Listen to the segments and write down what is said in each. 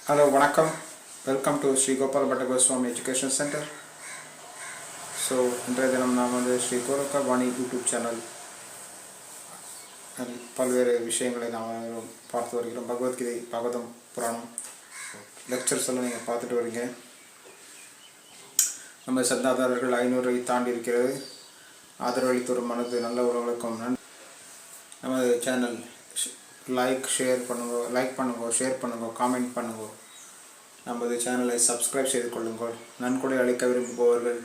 Hello, வணக்கம். Welcome to Sri Gopal பட்ட Goswami education centre. So இன்றைய தினம் நாம் ஸ்ரீ கோரக்கவாணி யூடியூப் சேனல் பல்வேறு விஷயங்களை நாம் பார்த்து வருகிறோம். பகவத்கீதை, பாகவதம், புராணம் லெக்சர்ஸ் எல்லாம் நீங்கள் பார்த்துட்டு வரீங்க. நம்ம சந்தாதாரர்கள் 500 தாண்டி இருக்கிறது. ஆதரவளித்து ஒரு மனது நல்ல உறவுகளுக்கும் நமது சேனல் லைக் பண்ணுங்க, ஷேர் பண்ணுங்க, காமெண்ட் பண்ணுங்க. நமது சேனலை சப்ஸ்கிரைப் செய்து கொள்ளுங்கள். நன்கொடை அளிக்க விரும்புபவர்கள்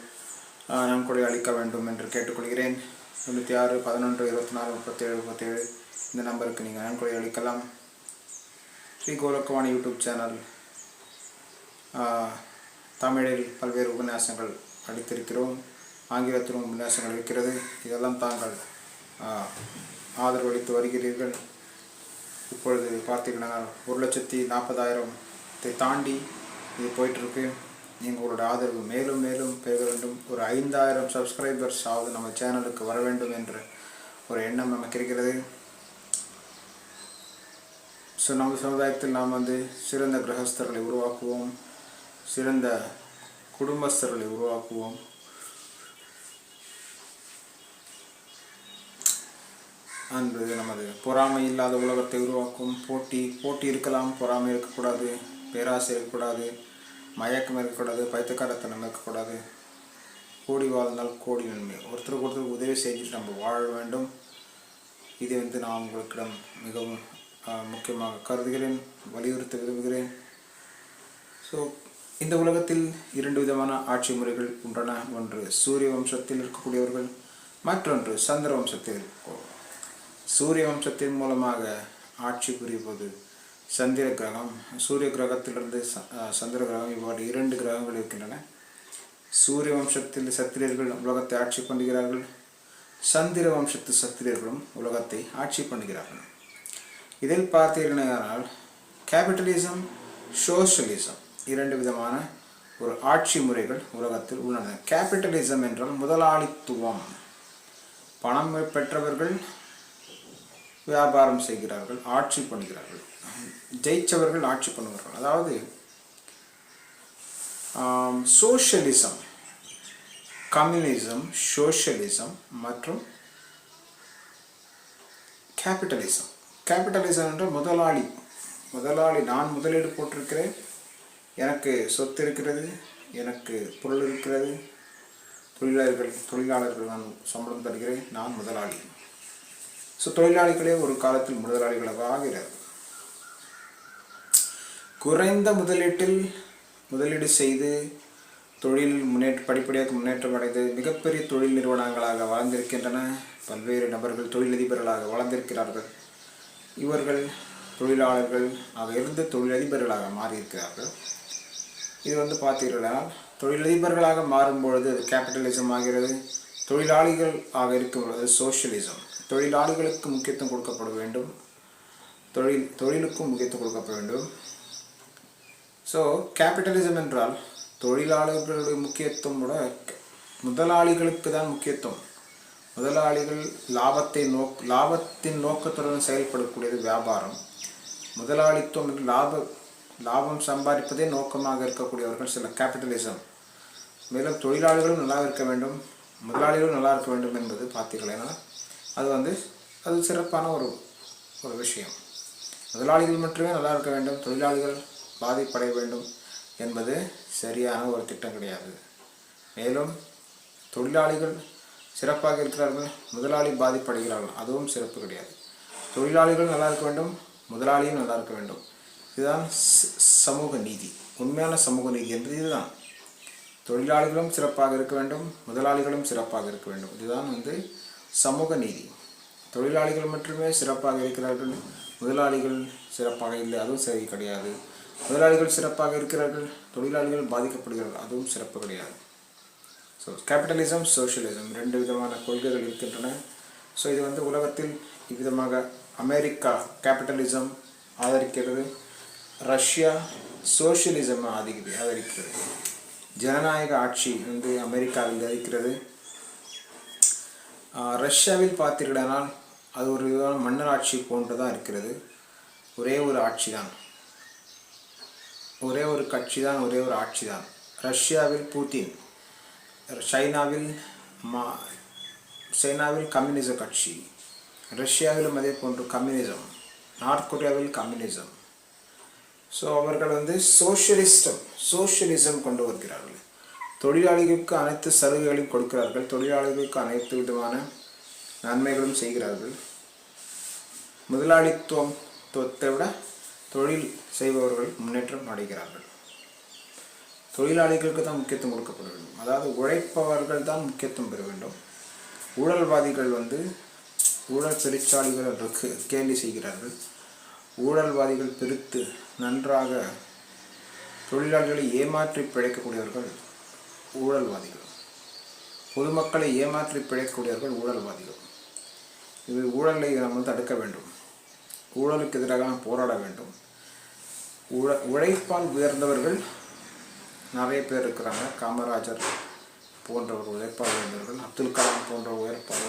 நன்கொடை அளிக்க வேண்டும் என்று கேட்டுக்கொள்கிறேன். 96 11 24 37 37 இந்த நம்பருக்கு நீங்கள் நன்கொடை அளிக்கலாம். ஸ்ரீ கோரக்கவாணி யூடியூப் சேனல் தமிழில் பல்வேறு உபன்யாசங்கள் அளித்திருக்கிறோம். ஆங்கிலத்திலும் உபன்யாசங்கள் இருக்கிறது. இதெல்லாம் தாங்கள் ஆதரவளித்து வருகிறீர்கள். இப்பொழுது பார்த்தீங்கன்னா 1,40,000 தாண்டி இது போயிட்டுருக்கு. எங்களோட ஆதரவு மேலும் மேலும் பெற வேண்டும். ஒரு 5,000 சப்ஸ்கிரைபர்ஸ் ஆவது நம்ம சேனலுக்கு வர வேண்டும் என்ற ஒரு எண்ணம் நமக்கு இருக்கிறது. ஸோ நம்ம சமுதாயத்தில் நாம் சிறந்த கிரகஸ்தர்களை உருவாக்குவோம், சிறந்த குடும்பஸ்தர்களை உருவாக்குவோம். அன்பு நமது பொறாமை இல்லாத உலகத்தை உருவாக்கும். போட்டி இருக்கலாம், பொறாமை இருக்கக்கூடாது, பேராசை இருக்கக்கூடாது, மயக்கம் இருக்கக்கூடாது, பைத்தியக்காரத்தனம் இருக்கக்கூடாது. கோடி வாழ்ந்தால் கோடி நன்மை. ஒருத்தருக்கு உதவி செஞ்சுட்டு நம்ம வாழ வேண்டும். இது நான் உங்களுக்கிடம் மிகவும் முக்கியமாக கருதுகிறேன், வலியுறுத்த விரும்புகிறேன். ஸோ இந்த உலகத்தில் 2 விதமான ஆட்சி முறைகள் உண்டன. ஒன்று சூரிய வம்சத்தில் இருக்கக்கூடியவர்கள், மற்றொன்று சந்திர வம்சத்தில் இருக்கக்கூடியவர்கள். சூரிய வம்சத்தின் மூலமாக ஆட்சி புரிவது சந்திர கிரகம். சூரிய கிரகத்திலிருந்து சந்திர கிரகம், இவ்வாறு 2 கிரகங்கள் இருக்கின்றன. சூரிய வம்சத்தில் சத்திரியர்கள் உலகத்தை ஆட்சி பண்ணுகிறார்கள். சந்திர வம்சத்து சத்திரியர்களும் உலகத்தை ஆட்சி பண்ணுகிறார்கள். இதில் பார்த்தீர்களானால் கேபிட்டலிசம், சோஷியலிசம் 2 விதமான ஒரு ஆட்சி முறைகள் உலகத்தில் உள்ளன. கேபிட்டலிசம் என்றால் முதலாளித்துவம். பணம் பெற்றவர்கள் வியாபாரம் செய்கிறார்கள், ஆட்சி பண்ணுகிறார்கள். ஜெயிச்சவர்கள் ஆட்சி பண்ணுவார்கள். அதாவது சோஷியலிசம், கம்யூனிசம், சோஷியலிசம் மற்றும் கேபிட்டலிசம். கேபிட்டலிசம் என்றால் முதலாளி நான் முதலீடு போட்டிருக்கிறேன், எனக்கு சொத்து இருக்கிறது, எனக்கு பொருள் இருக்கிறது, தொழிலாளர்கள் நான் சம்பளம் தருகிறேன், நான் முதலாளி. ஸோ தொழிலாளிகளே ஒரு காலத்தில் முதலாளிகளாக ஆகிறார்கள். குறைந்த முதலீட்டில் முதலீடு செய்து தொழில் படிப்படியாக முன்னேற்றம் அடைந்து மிகப்பெரிய தொழில் நிறுவனங்களாக வளர்ந்திருக்கின்றன. பல்வேறு நபர்கள் தொழிலதிபர்களாக வளர்ந்திருக்கிறார்கள். இவர்கள் தொழிலாளர்கள் இருந்து தொழிலதிபர்களாக மாறியிருக்கிறார்கள். இது பார்த்தீங்கன்னா தொழிலதிபர்களாக மாறும்பொழுது அது கேபிட்டலிசம் ஆகிறது. தொழிலாளிகள் இருக்கும் பொழுது சோஷியலிசம். தொழிலாளிகளுக்கு முக்கியத்துவம் கொடுக்கப்பட வேண்டும், தொழிலுக்கும் முக்கியத்துவம் கொடுக்கப்பட வேண்டும். ஸோ கேபிட்டலிசம் என்றால் தொழிலாளர்களுடைய முக்கியத்துவம் விட முதலாளிகளுக்கு தான் முக்கியத்துவம். முதலாளிகள் லாபத்தின் நோக்கத்துடன் செயல்படக்கூடியது வியாபாரம். முதலாளித்துவம் என்று லாபம் சம்பாதிப்பதே நோக்கமாக இருக்கக்கூடியவர்கள் சில கேபிட்டலிசம். மேலும் தொழிலாளிகளும் நல்லா இருக்க வேண்டும், முதலாளிகளும் நல்லா இருக்க வேண்டும் என்பது பார்த்தீங்கன்னா அது சிறப்பான ஒரு விஷயம். முதலாளிகள் மட்டுமே நல்லா இருக்க வேண்டும், தொழிலாளிகள் பாதிப்படைய வேண்டும் என்பது சரியான ஒரு திட்டம் கிடையாது. மேலும் தொழிலாளிகள் சிறப்பாக இருக்கிறார்கள், முதலாளி பாதிப்படைகிறார்கள், அதுவும் சிறப்பு கிடையாது. தொழிலாளிகள் நல்லா இருக்க வேண்டும், முதலாளியும் நல்லா இருக்க வேண்டும். இதுதான் சமூக நீதி. உண்மையான சமூக நீதி என்பது இதுதான். தொழிலாளிகளும் சிறப்பாக இருக்க வேண்டும், முதலாளிகளும் சிறப்பாக இருக்க வேண்டும். இதுதான் சமூக நீதி. தொழிலாளிகள் மட்டுமே சிறப்பாக இருக்கிறார்கள், முதலாளிகள் சிறப்பாக இல்லை, அதுவும் சரி கிடையாது. முதலாளிகள் சிறப்பாக இருக்கிறார்கள், தொழிலாளிகள் பாதிக்கப்படுகிறார்கள், அதுவும் சிறப்பு கிடையாது. ஸோ கேபிட்டலிசம், சோஷியலிசம் 2 விதமான கொள்கைகள் இருக்கின்றன. ஸோ இது உலகத்தில் இவ்விதமாக அமெரிக்கா கேபிட்டலிசம் ஆதரிக்கிறது, ரஷ்யா சோஷியலிசம் ஆதரிக்கிறது. ஜனநாயக ஆட்சி அமெரிக்காவில் இருக்கிறது. ரஷ்யாவில் பார்த்தீர்களானால் அது ஒரு விதமான மன்னர் ஆட்சி போன்று தான் இருக்கிறது. ஒரே ஒரு ஆட்சி தான். ஒரே ஒரு கட்சி தான், ஒரே ஒரு ஆட்சி தான். ரஷ்யாவில் புதின், சைனாவில் கம்யூனிச கட்சி, ரஷ்யாவிலும் அதே போன்று கம்யூனிசம், நார்த் கொரியாவில் கம்யூனிசம். ஸோ அவர்கள் சோஷியலிசம் கொண்டு வருகிறார்கள். தொழிலாளிகளுக்கு அனைத்து சலுகைகளையும் கொடுக்கிறார்கள், தொழிலாளிகளுக்கு அனைத்து விதமான நன்மைகளும் செய்கிறார்கள். முதலாளித்துவத்தை விட தொழில் செய்பவர்கள் முன்னேற்றம் அடைகிறார்கள். தொழிலாளிகளுக்கு தான் முக்கியத்துவம் கொடுக்கப்பட வேண்டும், அதாவது உழைப்பவர்கள் தான் முக்கியத்துவம் பெற வேண்டும். ஊழல்வாதிகள் ஊழல் பெருச்சாளிகள் என்று கேலி செய்கிறார்கள். ஊழல்வாதிகள் பிரித்து நன்றாக தொழிலாளிகளை ஏமாற்றி பிழைக்கக்கூடியவர்கள் ஊழல்வாதிகள், பொதுமக்களை ஏமாற்றி பிழைக்கக்கூடியவர்கள் ஊழல்வாதிகள். இது ஊழலை நம்ம தடுக்க வேண்டும், ஊழலுக்கு எதிராக நாம் போராட வேண்டும். உழைப்பால் உயர்ந்தவர்கள் நிறைய பேர் இருக்கிறாங்க. காமராஜர் போன்றவர் உழைப்பால் உயர்ந்தவர்கள், அப்துல் கலாம் போன்ற உழைப்பால்